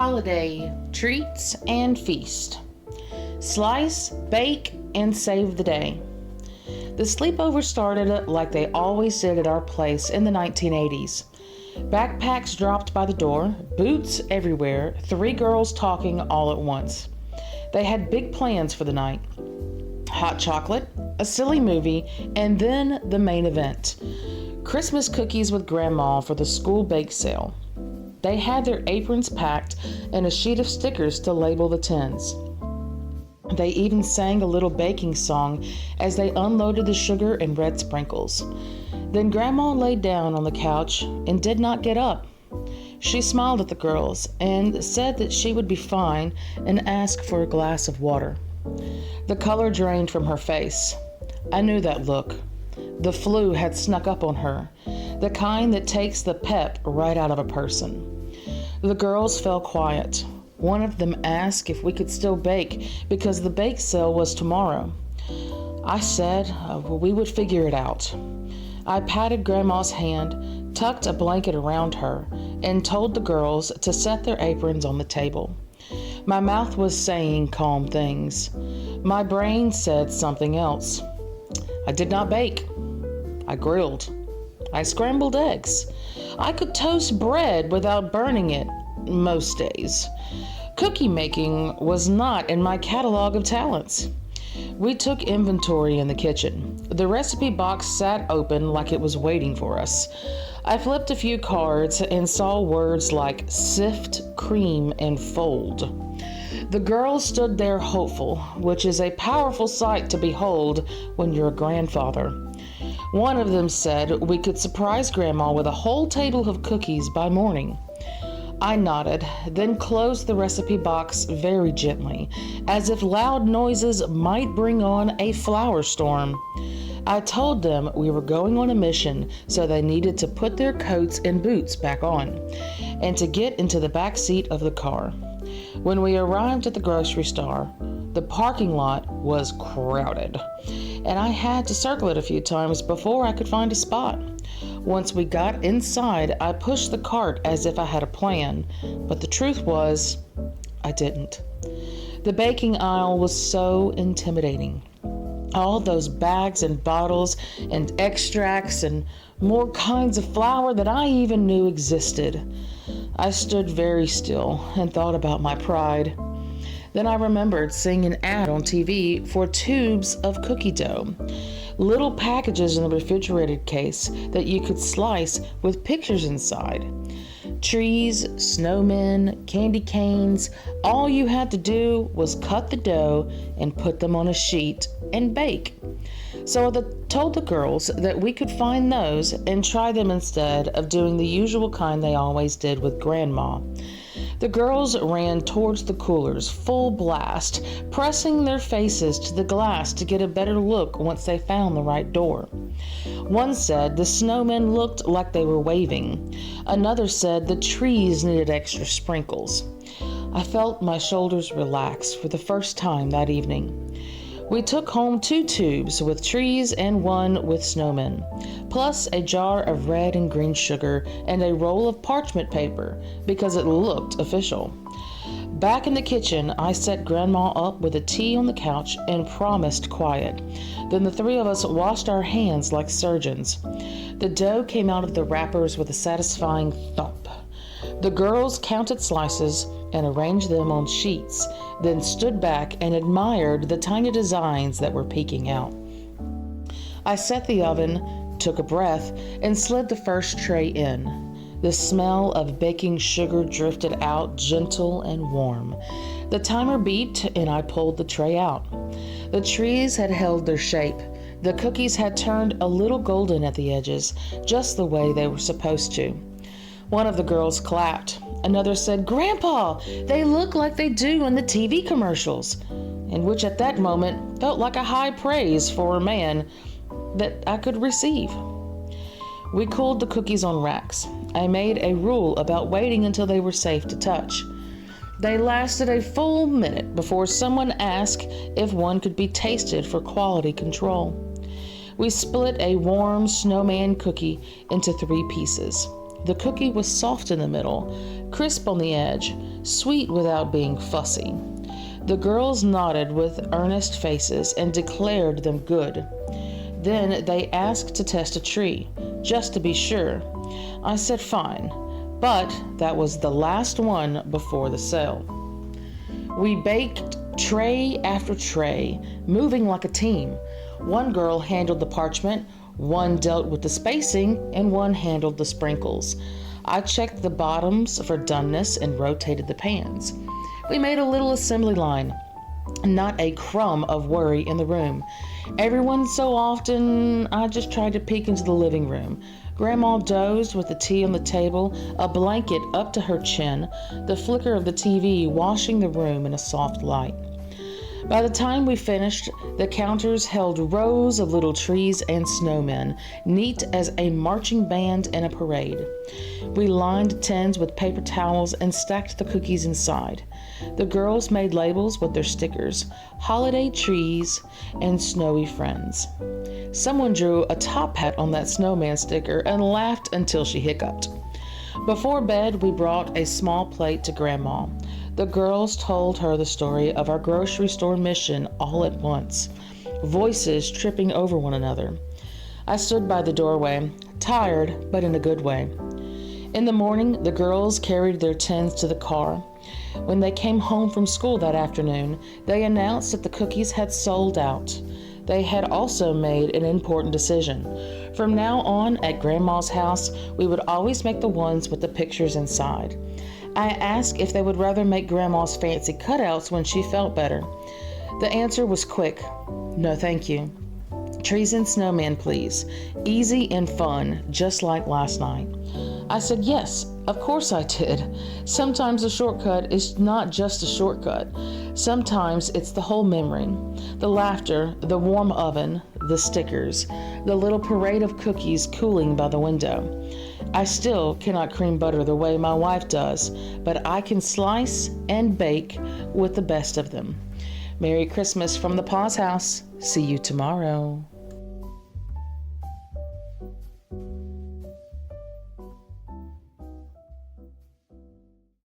Holiday treats and feast. Slice, bake, and save the day. The sleepover started like they always did at our place in the 1980s. Backpacks dropped by the door, boots everywhere, three girls talking all at once. They had big plans for the night. Hot chocolate, a silly movie, and then the main event. Christmas cookies with Grandma for the school bake sale. They had their aprons packed and a sheet of stickers to label the tins. They even sang a little baking song as they unloaded the sugar and red sprinkles. Then Grandma laid down on the couch and did not get up. She smiled at the girls and said that she would be fine and asked for a glass of water. The color drained from her face. I knew that look. The flu had snuck up on her, the kind that takes the pep right out of a person. The girls fell quiet. One of them asked if we could still bake because the bake sale was tomorrow. I said we would figure it out. I patted Grandma's hand, tucked a blanket around her, and told the girls to set their aprons on the table. My mouth was saying calm things. My brain said something else. I did not bake. I grilled. I scrambled eggs. I could toast bread without burning it most days. Cookie making was not in my catalog of talents. We took inventory in the kitchen. The recipe box sat open like it was waiting for us. I flipped a few cards and saw words like sift, cream, and fold. The girls stood there hopeful, which is a powerful sight to behold when you're a grandfather. One of them said we could surprise Grandma with a whole table of cookies by morning. I nodded, then closed the recipe box very gently, as if loud noises might bring on a flower storm. I told them we were going on a mission, so they needed to put their coats and boots back on, and to get into the back seat of the car. When we arrived at the grocery store, the parking lot was crowded, and I had to circle it a few times before I could find a spot. Once we got inside, I pushed the cart as if I had a plan, but the truth was, I didn't. The baking aisle was so intimidating. All those bags and bottles and extracts and more kinds of flour that I even knew existed. I stood very still and thought about my pride. Then I remembered seeing an ad on TV for tubes of cookie dough. Little packages in the refrigerated case that you could slice with pictures inside. Trees, snowmen, candy canes, all you had to do was cut the dough and put them on a sheet and bake. So I told the girls that we could find those and try them instead of doing the usual kind they always did with Grandma. The girls ran towards the coolers, full blast, pressing their faces to the glass to get a better look once they found the right door. One said the snowmen looked like they were waving. Another said the trees needed extra sprinkles. I felt my shoulders relax for the first time that evening. We took home 2 tubes with trees and 1 with snowmen, plus a jar of red and green sugar and a roll of parchment paper because it looked official. Back in the kitchen, I set Grandma up with a tea on the couch and promised quiet. Then the 3 of us washed our hands like surgeons. The dough came out of the wrappers with a satisfying thump. The girls counted slices and arranged them on sheets, then stood back and admired the tiny designs that were peeking out. I set the oven, took a breath, and slid the first tray in. The smell of baking sugar drifted out, gentle and warm. The timer beeped and I pulled the tray out. The trees had held their shape. The cookies had turned a little golden at the edges, just the way they were supposed to. One of the girls clapped. Another said, "Grandpa, they look like they do in the TV commercials," and which at that moment felt like a high praise for a man that I could receive. We cooled the cookies on racks. I made a rule about waiting until they were safe to touch. They lasted a full minute before someone asked if one could be tasted for quality control. We split a warm snowman cookie into 3 pieces. The cookie was soft in the middle, crisp on the edge, sweet without being fussy. The girls nodded with earnest faces and declared them good. Then they asked to test a tree, just to be sure. I said fine, but that was the last one before the sale. We baked tray after tray, moving like a team. One girl handled the parchment, one dealt with the spacing, and one handled the sprinkles. I checked the bottoms for doneness and rotated the pans. We made a little assembly line. Not a crumb of worry in the room. Every so often, I just tried to peek into the living room. Grandma dozed with the tea on the table, a blanket up to her chin, the flicker of the TV washing the room in a soft light. By the time we finished, the counters held rows of little trees and snowmen, neat as a marching band in a parade. We lined tins with paper towels and stacked the cookies inside. The girls made labels with their stickers, holiday trees and snowy friends. Someone drew a top hat on that snowman sticker and laughed until she hiccuped. Before bed, we brought a small plate to Grandma. The girls told her the story of our grocery store mission all at once, voices tripping over one another. I stood by the doorway, tired, but in a good way. In the morning, the girls carried their tins to the car. When they came home from school that afternoon, they announced that the cookies had sold out. They had also made an important decision. From now on, at Grandma's house, we would always make the ones with the pictures inside. I asked if they would rather make Grandma's fancy cutouts when she felt better. The answer was quick. No, thank you. Trees and snowmen, please. Easy and fun, just like last night. I said yes, of course I did. Sometimes a shortcut is not just a shortcut. Sometimes it's the whole memory. The laughter, the warm oven, the stickers, the little parade of cookies cooling by the window. I still cannot cream butter the way my wife does, but I can slice and bake with the best of them. Merry Christmas from the Paawz house. See you tomorrow.